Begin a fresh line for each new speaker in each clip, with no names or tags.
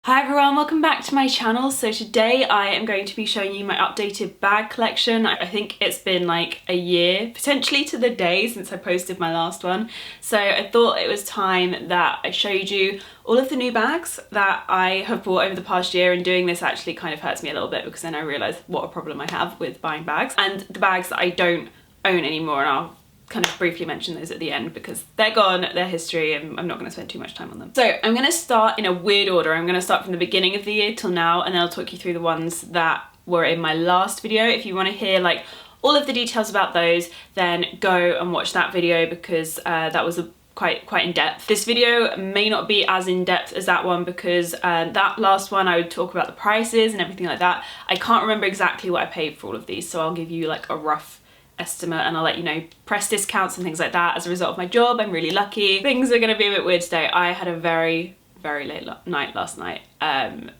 Hi everyone, welcome back to my channel. So today I am going to be showing you my updated bag collection. I think it's been like a year, potentially to the day, since I posted my last one. So I thought it was time that I showed you all of the new bags that I have bought over the past year, and doing this actually kind of hurts me a little bit because then I realised what a problem I have with buying bags, and the bags that I don't own anymore, and I'll kind of briefly mention those at the end because they're gone, they're history, and I'm not going to spend too much time on them. So I'm going to start in a weird order. I'm going to start from the beginning of the year till now, and then I'll talk you through the ones that were in my last video. If you want to hear like all of the details about those, then go and watch that video because that was quite in-depth. This video may not be as in-depth as that one because that last one I would talk about the prices and everything like that. I can't remember exactly what I paid for all of these, so I'll give you like a rough estimate and I'll let you know press discounts and things like that. As a result of my job, I'm really lucky. Things are going to be a bit weird today. I had a very late night last night,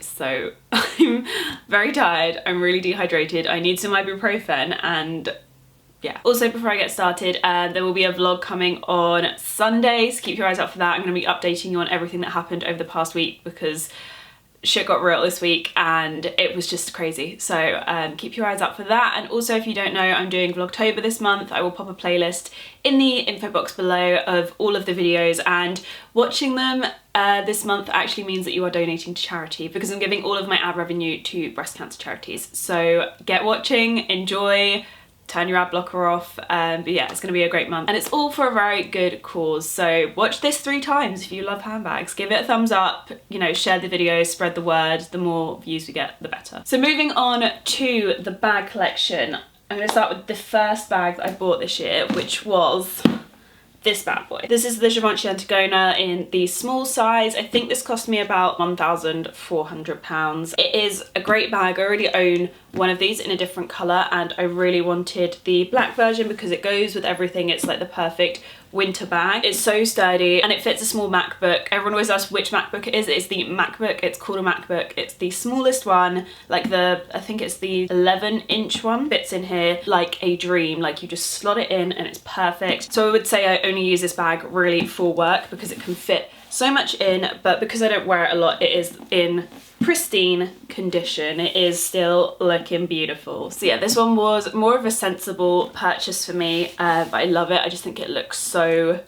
so I'm very tired, I'm really dehydrated, I need some ibuprofen, and yeah. Also, before I get started, there will be a vlog coming on Sunday, so keep your eyes out for that. I'm going to be updating you on everything that happened over the past week because shit got real this week and it was just crazy. So keep your eyes out for that. And also, if you don't know, I'm doing Vlogtober this month. I will pop a playlist in the info box below of all of the videos, and watching them this month actually means that you are donating to charity because I'm giving all of my ad revenue to breast cancer charities. So get watching, enjoy, turn your ad blocker off, but yeah, it's gonna be a great month and it's all for a very good cause. So watch this 3 times if you love handbags, give it a thumbs up, you know, share the video, spread the word. The more views we get, the better. So moving on to the bag collection, I'm gonna start with the first bag that I bought this year, which was this bad boy. This is the Givenchy Antigona in the small size. I think this cost me about £1,400. It is a great bag. I already own one of these in a different colour and I really wanted the black version because it goes with everything. It's like the perfect winter bag. It's so sturdy and it fits a small MacBook. Everyone always asks which MacBook it is. It's the MacBook. It's called a MacBook. It's the smallest one, like I think it's the 11-inch one. Fits in here like a dream. Like you just slot it in and it's perfect. So I would say I only use this bag really for work because it can fit so much in, but because I don't wear it a lot, it is in pristine condition. It is still looking beautiful. So yeah, this one was more of a sensible purchase for me, but I love it. I just think it looks so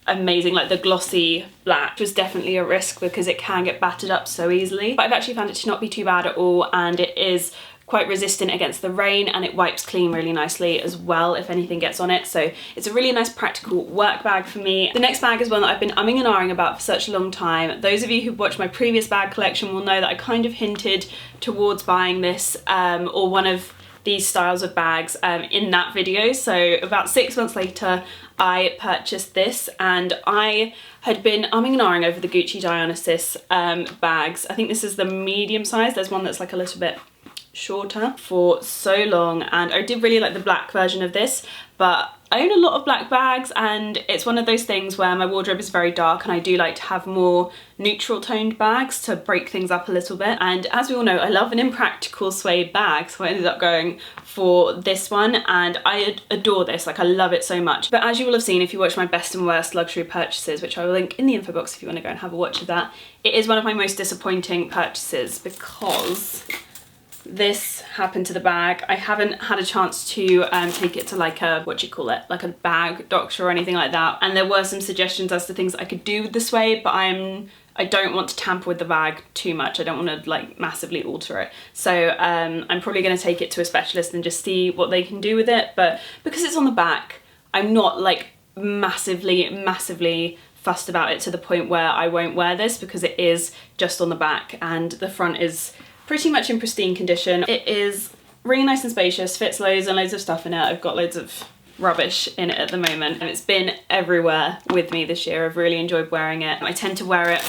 amazing. Like the glossy black was definitely a risk because it can get battered up so easily, but I've actually found it to not be too bad at all, and it is quite resistant against the rain and it wipes clean really nicely as well if anything gets on it. So it's a really nice practical work bag for me. The next bag is one that I've been umming and ahhing about for such a long time. Those of you who've watched my previous bag collection will know that I kind of hinted towards buying this or one of these styles of bags in that video. So about 6 months later I purchased this, and I had been umming and ahhing over the Gucci Dionysus bags. I think this is the medium size. There's one that's like a little bit shorter for so long, and I did really like the black version of this, but I own a lot of black bags and it's one of those things where my wardrobe is very dark and I do like to have more neutral toned bags to break things up a little bit. And as we all know, I love an impractical suede bag, so I ended up going for this one and I adore this. Like I love it so much. But as you will have seen if you watch my best and worst luxury purchases, which I will link in the info box if you want to go and have a watch of that, it is one of my most disappointing purchases because this happened to the bag. I haven't had a chance to take it to like a, what do you call it, like a bag doctor or anything like that, and there were some suggestions as to things I could do with the suede, but I don't want to tamper with the bag too much. I don't want to like massively alter it, so I'm probably going to take it to a specialist and just see what they can do with it. But because it's on the back, I'm not like massively fussed about it to the point where I won't wear this because it is just on the back, and the front is pretty much in pristine condition. It is really nice and spacious, fits loads and loads of stuff in it. I've got loads of rubbish in it at the moment and it's been everywhere with me this year. I've really enjoyed wearing it. I tend to wear it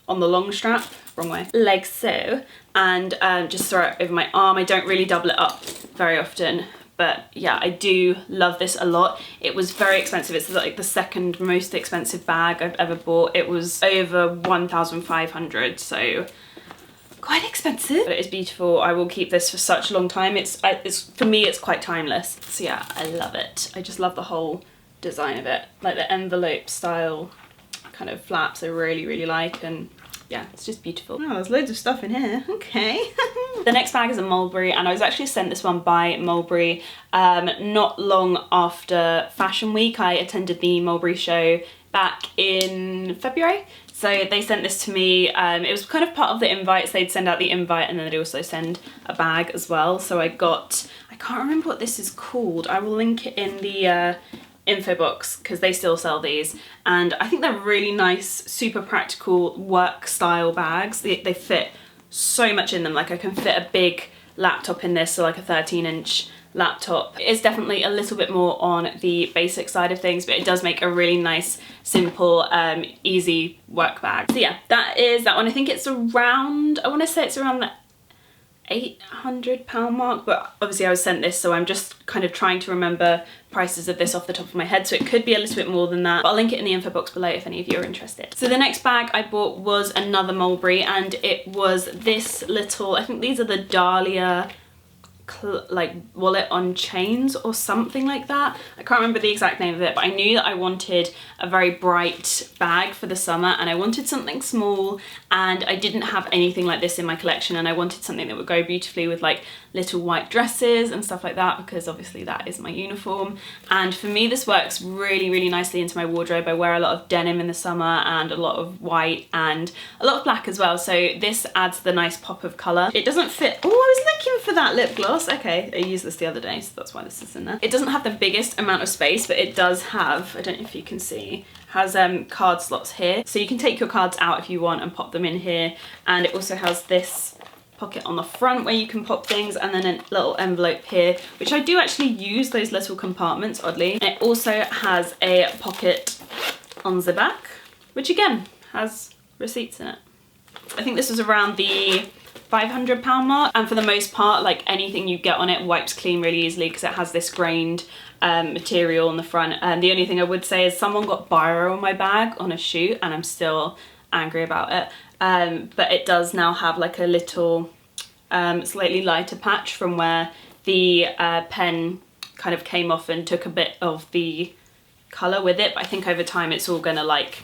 on the long strap, wrong way, like so, and just throw it over my arm. I don't really double it up very often, but yeah, I do love this a lot. It was very expensive. It's like the second most expensive bag I've ever bought. It was over 1,500, so quite expensive, but it is beautiful. I will keep this for such a long time. It's for me, it's quite timeless. So yeah, I love it. I just love the whole design of it, like the envelope style kind of flaps I really like, and yeah, it's just beautiful. Oh, there's loads of stuff in here. Okay. The next bag is a Mulberry, and I was actually sent this one by Mulberry not long after Fashion Week. I attended the Mulberry show back in February. So they sent this to me. It was kind of part of the invites. They'd send out the invite and then they'd also send a bag as well. So I got, I can't remember what this is called. I will link it in the info box because they still sell these. And I think they're really nice, super practical work style bags. They fit so much in them. Like I can fit a big laptop in this, so like a 13-inch laptop. It's definitely a little bit more on the basic side of things, but it does make a really nice, simple, easy work bag. So yeah, that is that one. I think it's around, I want to say it's around the £800 mark, but obviously I was sent this, so I'm just kind of trying to remember prices of this off the top of my head, so it could be a little bit more than that, but I'll link it in the info box below if any of you are interested. So the next bag I bought was another Mulberry, and it was this little, I think these are the Dahlia like wallet on chains or something like that. I can't remember the exact name of it, but I knew that I wanted a very bright bag for the summer, and I wanted something small, and I didn't have anything like this in my collection, and I wanted something that would go beautifully with like little white dresses and stuff like that, because obviously that is my uniform. And for me this works really, really nicely into my wardrobe. I wear a lot of denim in the summer and a lot of white and a lot of black as well, so this adds the nice pop of colour. It doesn't fit, oh, I was looking for that lip gloss. Okay, I used this the other day, so that's why this is in there. It doesn't have the biggest amount of space, but it does have, I don't know if you can see, has card slots here. So you can take your cards out if you want and pop them in here. And it also has this pocket on the front where you can pop things, and then a little envelope here, which I do actually use those little compartments, oddly. And it also has a pocket on the back, which again has receipts in it. I think this was around the £500 mark, and for the most part, like anything you get on it wipes clean really easily because it has this grained material on the front. And the only thing I would say is someone got biro on my bag on a shoot, and I'm still angry about it. But it does now have like a little slightly lighter patch from where the pen kind of came off and took a bit of the colour with it, but I think over time it's all gonna like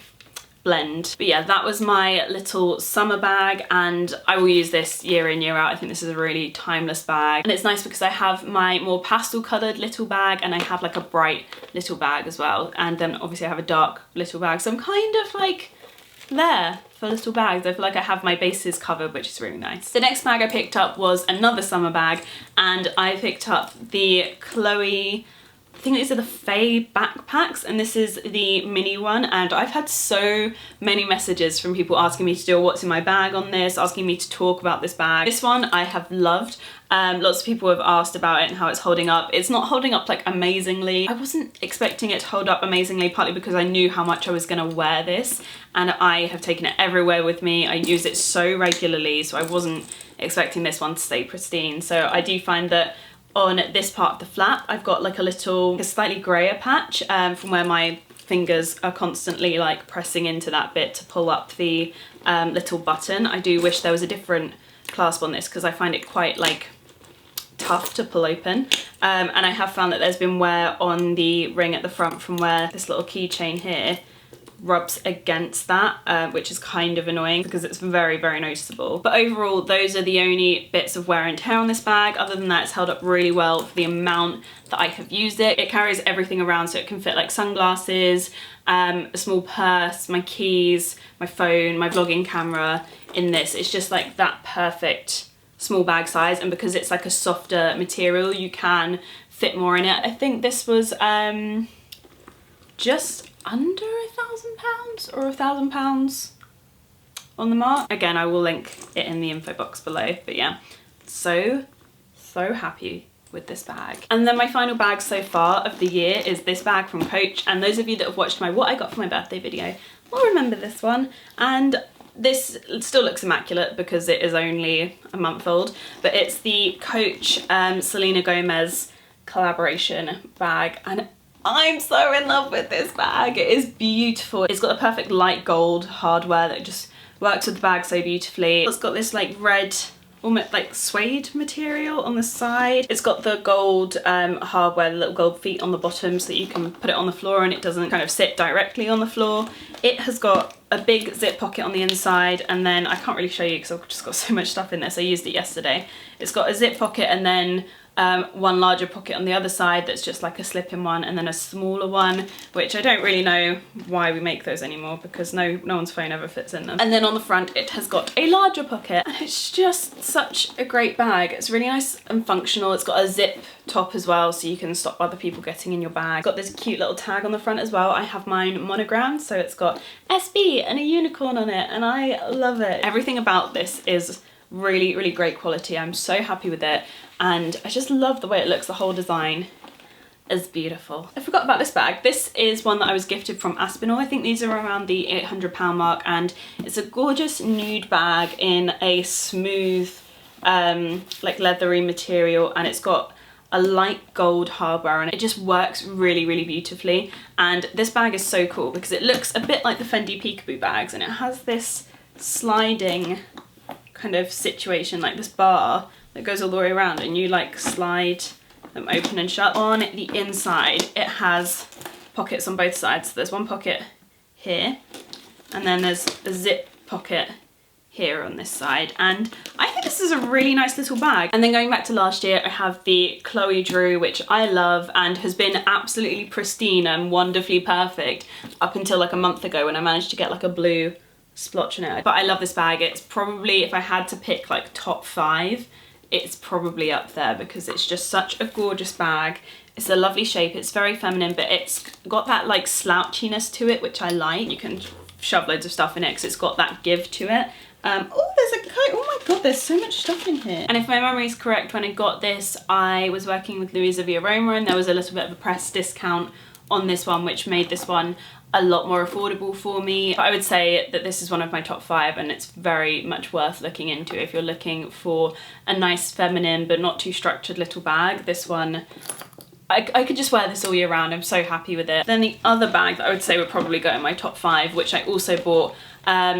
blend. But yeah, that was my little summer bag, and I will use this year in, year out. I think this is a really timeless bag, and it's nice because I have my more pastel coloured little bag, and I have like a bright little bag as well, and then obviously I have a dark little bag, so I'm kind of like there for little bags. I feel like I have my bases covered, which is really nice. The next bag I picked up was another summer bag, and I picked up the Chloe, I think these are the Faye backpacks, and this is the mini one, and I've had so many messages from people asking me to do a what's in my bag on this, asking me to talk about this bag. This one I have loved. Lots of people have asked about it and how it's holding up. It's not holding up like amazingly. I wasn't expecting it to hold up amazingly, partly because I knew how much I was gonna wear this, and I have taken it everywhere with me. I use it so regularly, so I wasn't expecting this one to stay pristine. So I do find that on this part of the flap, I've got like a slightly grayer patch from where my fingers are constantly like pressing into that bit to pull up the little button. I do wish there was a different clasp on this because I find it quite like tough to pull open. And I have found that there's been wear on the ring at the front from where this little keychain here rubs against that, which is kind of annoying because it's very, very noticeable. But overall, those are the only bits of wear and tear on this bag. Other than that, it's held up really well for the amount that I have used it. It carries everything around, so it can fit like sunglasses, a small purse, my keys, my phone, my vlogging camera in this. It's just like that perfect small bag size, and because it's like a softer material, you can fit more in it. I think this was just under £1,000 or £1,000 on the mark. Again, I will link it in the info box below, but yeah, so happy with this bag. And then my final bag so far of the year is this bag from Coach, and those of you that have watched my what I got for my birthday video will remember this one. And this still looks immaculate because it is only a month old, but it's the Coach Selena Gomez collaboration bag, and I'm so in love with this bag. It is beautiful. It's got the perfect light gold hardware that just works with the bag so beautifully. It's got this like red almost like suede material on the side. It's got the gold hardware, the little gold feet on the bottom so that you can put it on the floor and it doesn't kind of sit directly on the floor. It has got a big zip pocket on the inside, and then I can't really show you because I've just got so much stuff in this. I used it yesterday. It's got a zip pocket and then one larger pocket on the other side that's just like a slip-in one, and then a smaller one, which I don't really know why we make those anymore because no one's phone ever fits in them. And then on the front it has got a larger pocket, and it's just such a great bag. It's really nice and functional. It's got a zip top as well so you can stop other people getting in your bag. It's got this cute little tag on the front as well. I have mine monogrammed, so it's got SB and a unicorn on it, and I love it. Everything about this is really, really great quality. I'm so happy with it, and I just love the way it looks. The whole design is beautiful. I forgot about this bag. This is one that I was gifted from Aspinal. I think these are around the £800 mark, and it's a gorgeous nude bag in a smooth like leathery material, and it's got a light gold hardware, and it just works really, really beautifully. And this bag is so cool because it looks a bit like the Fendi Peekaboo bags, and it has this sliding kind of situation, like this bar that goes all the way around, and you like slide them open and shut. On the inside it has pockets on both sides, so there's one pocket here and then there's a zip pocket here on this side, and I think this is a really nice little bag. And then going back to last year, I have the Chloe Drew, which I love and has been absolutely pristine and wonderfully perfect up until like a month ago when I managed to get like a blue splotch in it. But I love this bag. It's probably, if I had to pick like top 5, it's probably up there because it's just such a gorgeous bag. It's a lovely shape, it's very feminine, but it's got that like slouchiness to it, which I like. You can shove loads of stuff in it because it's got that give to it. Oh, there's a coat. Oh my god, there's so much stuff in here. And if my memory is correct, when I got this, I was working with Louisa Via Roma, and there was a little bit of a press discount on this one, which made this one a lot more affordable for me. But I would say that this is one of my top 5, and it's very much worth looking into if you're looking for a nice feminine but not too structured little bag. This one, I could just wear this all year round. I'm so happy with it. Then the other bag that I would say would probably go in my top 5, which I also bought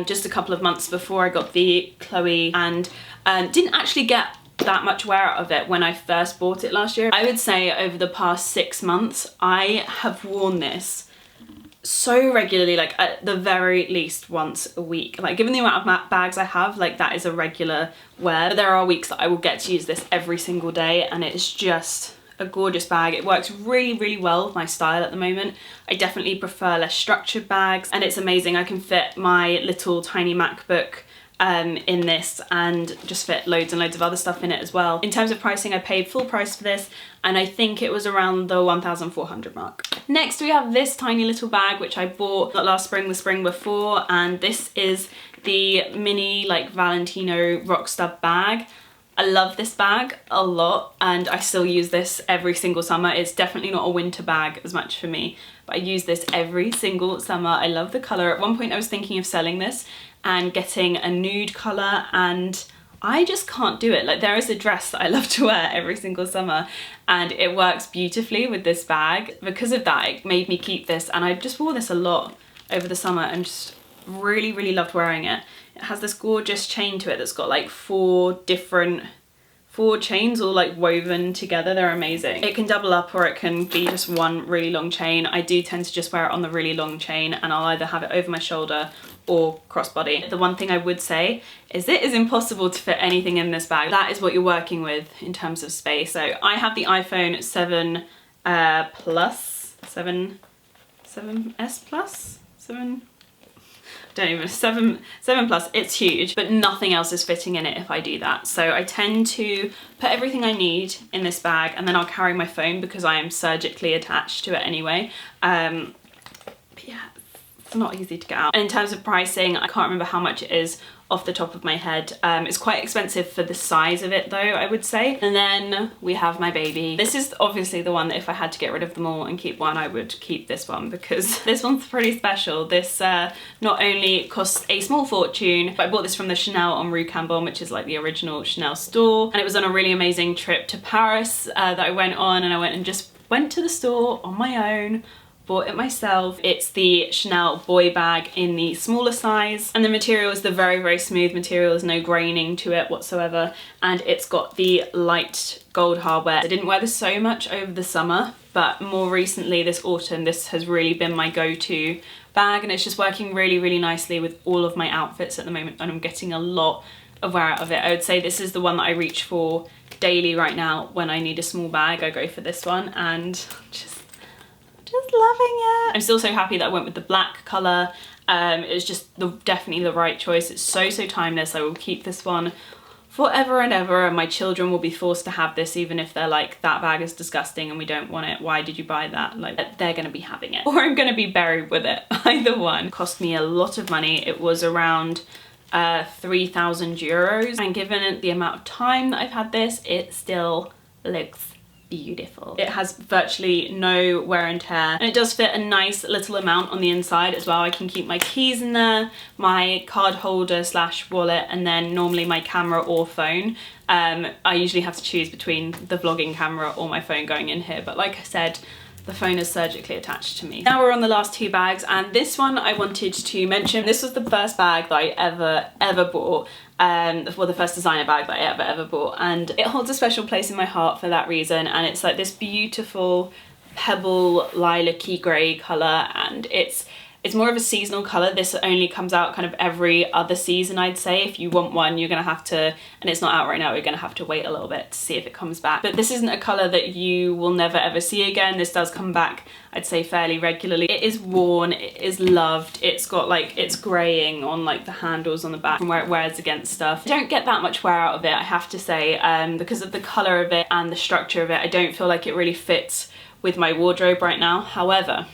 just a couple of months before I got the Chloe, and didn't actually get that much wear out of it when I first bought it last year. I would say over the past 6 months, I have worn this so regularly, like at the very least once a week. Like, given the amount of bags I have, like that is a regular wear. But there are weeks that I will get to use this every single day, and it's just a gorgeous bag. It works really, really well with my style at the moment. I definitely prefer less structured bags, and it's amazing. I can fit my little tiny MacBook in this and just fit loads and loads of other stuff in it as well. In terms of pricing, I paid full price for this, and I think it was around the 1,400 mark. Next we have this tiny little bag which I bought not last spring, the spring before, and this is the mini like Valentino Rockstud bag. I love this bag a lot, and I still use this every single summer. It's definitely not a winter bag as much for me, but I use this every single summer. I love the colour. At one point I was thinking of selling this and getting a nude colour, and I just can't do it. Like, there is a dress that I love to wear every single summer, and it works beautifully with this bag. Because of that, it made me keep this, and I just wore this a lot over the summer and just really, really loved wearing it. It has this gorgeous chain to it that's got like 4 chains all like woven together. They're amazing. It can double up or it can be just one really long chain. I do tend to just wear it on the really long chain, and I'll either have it over my shoulder or crossbody. The one thing I would say is it is impossible to fit anything in this bag. That is what you're working with in terms of space. So I have the iPhone 7 Plus, 7S Plus, 7 Plus. It's huge, but nothing else is fitting in it if I do that. So I tend to put everything I need in this bag, and then I'll carry my phone because I am surgically attached to it anyway. But yeah, it's not easy to get out. And in terms of pricing, I can't remember how much it is off the top of my head. It's quite expensive for the size of it though, I would say. And then we have my baby. This is obviously the one that if I had to get rid of them all and keep one, I would keep this one, because this one's pretty special. This not only costs a small fortune, but I bought this from the Chanel on Rue Cambon, which is like the original Chanel store. And it was on a really amazing trip to Paris that I went on, and I went to the store on my own bought it myself. It's the Chanel boy bag in the smaller size, and the material is the very smooth material. There's no graining to it whatsoever, and it's got the light gold hardware. I didn't wear this so much over the summer, but more recently this autumn this has really been my go-to bag, and it's just working really nicely with all of my outfits at the moment, and I'm getting a lot of wear out of it. I would say this is the one that I reach for daily right now. When I need a small bag, I go for this one, and just loving it. I'm still so happy that I went with the black colour. It was just definitely the right choice. It's so timeless. I will keep this one forever and ever, and my children will be forced to have this, even if they're like, that bag is disgusting and we don't want it, why did you buy that? Like, they're gonna be having it, or I'm gonna be buried with it. Either one. It cost me a lot of money. It was around 3,000 euros, and given the amount of time that I've had this, it still looks beautiful. It has virtually no wear and tear, and it does fit a nice little amount on the inside as well. I can keep my keys in there, my card holder / wallet, and then normally my camera or phone. I usually have to choose between the vlogging camera or my phone going in here, but like I said, the phone is surgically attached to me. Now we're on the last two bags, and this one I wanted to mention. This was the first bag that I ever bought. Well, the first designer bag that I ever bought, and it holds a special place in my heart for that reason. And it's like this beautiful pebble lilac-y grey colour, and it's more of a seasonal colour. This only comes out kind of every other season, I'd say. If you want one, you're gonna have to, and it's not out right now, you're gonna have to wait a little bit to see if it comes back. But this isn't a colour that you will never ever see again. This does come back, I'd say, fairly regularly. It is worn, it is loved. It's got like, it's greying on like the handles on the back from where it wears against stuff. I don't get that much wear out of it, I have to say, because of the colour of it and the structure of it. I don't feel like it really fits with my wardrobe right now. However,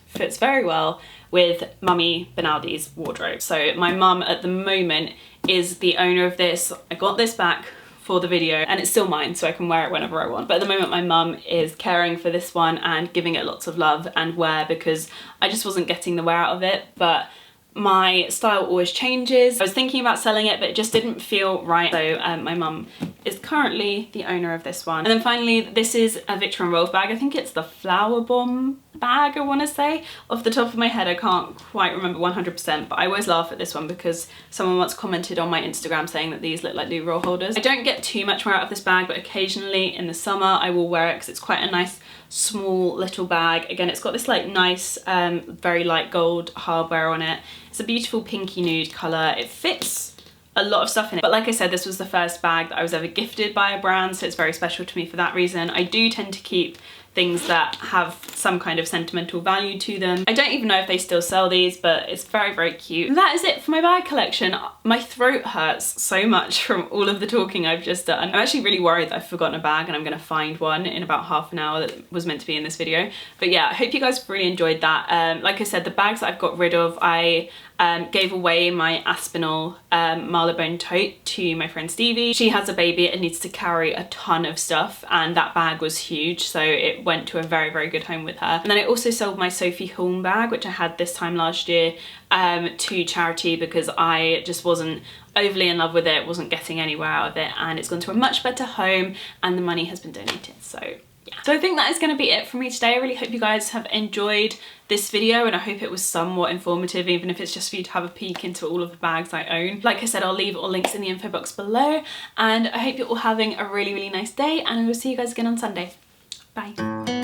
fits very well with Mummy Benaldi's wardrobe. So my mum at the moment is the owner of this. I got this back for the video, and it's still mine, so I can wear it whenever I want. But at the moment my mum is caring for this one and giving it lots of love and wear, because I just wasn't getting the wear out of it. But my style always changes. I was thinking about selling it, but it just didn't feel right. So my mum is currently the owner of this one. And then finally, this is a Viktor Rolf bag. I think it's the Flower Bomb bag, I want to say. Off the top of my head, I can't quite remember 100%, but I always laugh at this one because someone once commented on my Instagram saying that these look like loo roll holders. I don't get too much wear out of this bag, but occasionally in the summer I will wear it because it's quite a nice small little bag. Again, it's got this like nice very light gold hardware on it. It's a beautiful pinky nude colour. It fits a lot of stuff in it, but like I said, this was the first bag that I was ever gifted by a brand, so it's very special to me for that reason. I do tend to keep things that have some kind of sentimental value to them. I don't even know if they still sell these, but it's very cute. And that is it for my bag collection. My throat hurts so much from all of the talking I've just done. I'm actually really worried that I've forgotten a bag, and I'm gonna find one in about half an hour that was meant to be in this video. But yeah, I hope you guys really enjoyed that. Like I said, the bags that I've got rid of, I gave away my Aspinal Marylebone tote to my friend Stevie. She has a baby and needs to carry a ton of stuff, and that bag was huge, so it went to a very good home with her. And then I also sold my Sophie Hulme bag, which I had this time last year, to charity because I just wasn't overly in love with it, wasn't getting anywhere out of it, and it's gone to a much better home and the money has been donated. So yeah. So I think that is going to be it for me today. I really hope you guys have enjoyed this video, and I hope it was somewhat informative, even if it's just for you to have a peek into all of the bags I own. Like I said, I'll leave all links in the info box below, and I hope you're all having a really nice day, and I will see you guys again on Sunday. Bye.